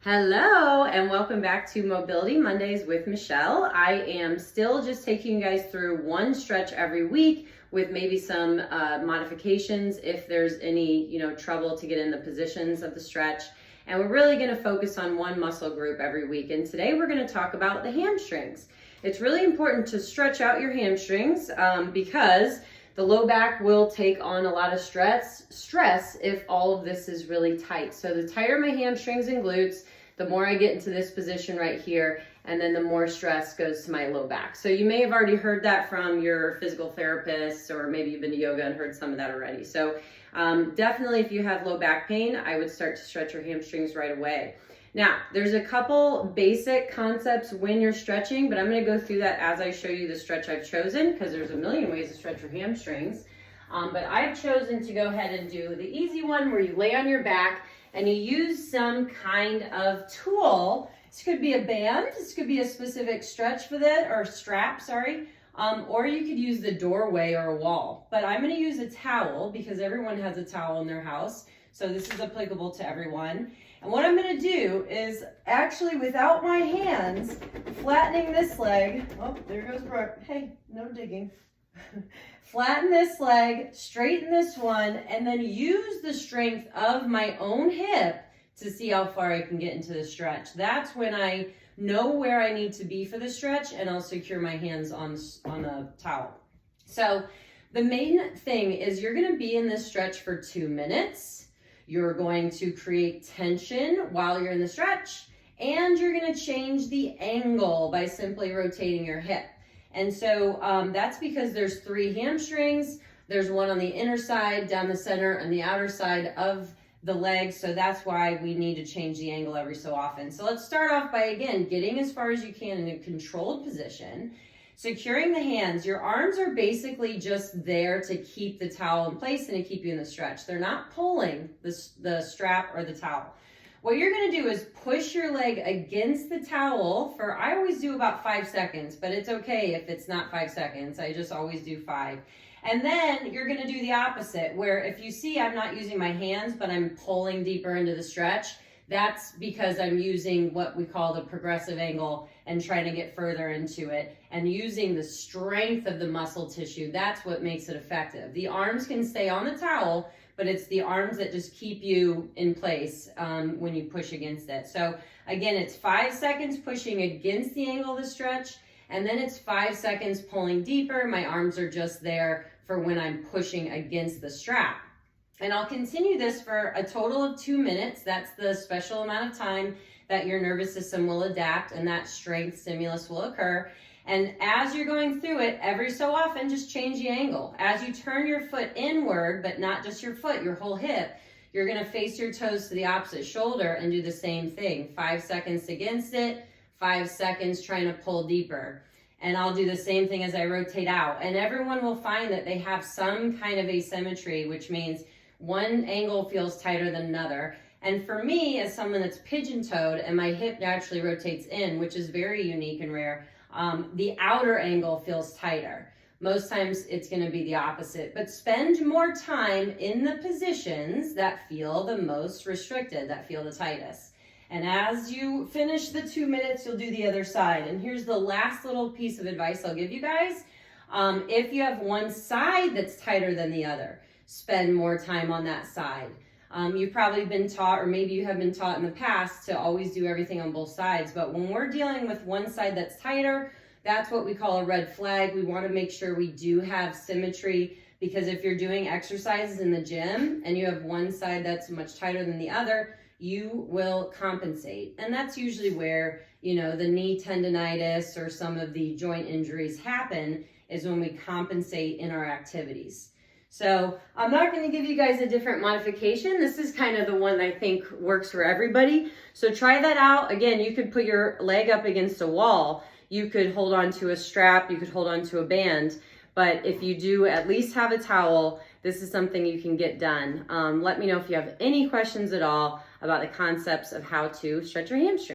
Hello and welcome back to Mobility Mondays with Michelle. I am still just taking you guys through one stretch every week with maybe some modifications if there's any trouble to get in the positions of the stretch. And we're really going to focus on one muscle group every week. And today we're going to talk about the hamstrings. It's really important to stretch out your hamstrings because the low back will take on a lot of stress if all of this is really tight. So the tighter my hamstrings and glutes, the more I get into this position right here, and then the more stress goes to my low back. So you may have already heard that from your physical therapist, or maybe you've been to yoga and heard some of that already. So definitely if you have low back pain, I would start to stretch your hamstrings right away. Now, there's a couple basic concepts when you're stretching, but I'm going to go through that as I show you the stretch I've chosen, because there's a million ways to stretch your hamstrings. But I've chosen to go ahead and do the easy one where you lay on your back and you use some kind of tool. This could be a band, this could be a specific stretch for that, or strap, sorry. Or you could use the doorway or a wall. But I'm going to use a towel because everyone has a towel in their house. So this is applicable to everyone. And what I'm going to do is actually, without my hands, flattening this leg. Oh, there goes Brooke. Hey, no digging. Flatten this leg, straighten this one, and then use the strength of my own hip to see how far I can get into the stretch. That's when I know where I need to be for the stretch, and I'll secure my hands on the towel. So the main thing is you're going to be in this stretch for 2 minutes. You're going to create tension while you're in the stretch, and you're going to change the angle by simply rotating your hip. And so that's because there's 3 hamstrings. There's one on the inner side, down the center, and the outer side of the leg. So that's why we need to change the angle every so often. So let's start off by, again, getting as far as you can in a controlled position. Securing the hands. Your arms are basically just there to keep the towel in place and to keep you in the stretch. They're not pulling the strap or the towel. What you're going to do is push your leg against the towel for, I always do about 5 seconds, but it's okay if it's not 5 seconds. I just always do 5. And then you're going to do the opposite, where if you see I'm not using my hands, but I'm pulling deeper into the stretch, that's because I'm using what we call the progressive angle and trying to get further into it and using the strength of the muscle tissue. That's what makes it effective. The arms can stay on the towel, but it's the arms that just keep you in place when you push against it. So again, it's 5 seconds pushing against the angle of the stretch, and then it's 5 seconds pulling deeper. My arms are just there for when I'm pushing against the strap. And I'll continue this for a total of 2 minutes. That's the special amount of time that your nervous system will adapt and that strength stimulus will occur. And as you're going through it, every so often, just change the angle. As you turn your foot inward, but not just your foot, your whole hip, you're going to face your toes to the opposite shoulder and do the same thing. 5 seconds against it, 5 seconds trying to pull deeper. And I'll do the same thing as I rotate out. And everyone will find that they have some kind of asymmetry, which means one angle feels tighter than another. And for me, as someone that's pigeon-toed and my hip naturally rotates in, which is very unique and rare, the outer angle feels tighter. Most times it's going to be the opposite, but spend more time in the positions that feel the most restricted, that feel the tightest. And as you finish the 2 minutes, you'll do the other side. And here's the last little piece of advice I'll give you guys. If you have one side that's tighter than the other, spend more time on that side. You've probably been taught, or maybe you have been taught in the past, to always do everything on both sides. But when we're dealing with one side that's tighter, that's what we call a red flag. We want to make sure we do have symmetry, because if you're doing exercises in the gym and you have one side that's much tighter than the other, you will compensate. And that's usually where, the knee tendonitis or some of the joint injuries happen, is when we compensate in our activities. So I'm not going to give you guys a different modification. This is kind of the one I think works for everybody. So try that out. Again, you could put your leg up against a wall. You could hold on to a strap. You could hold on to a band. But if you do at least have a towel, this is something you can get done. Let me know if you have any questions at all about the concepts of how to stretch your hamstring.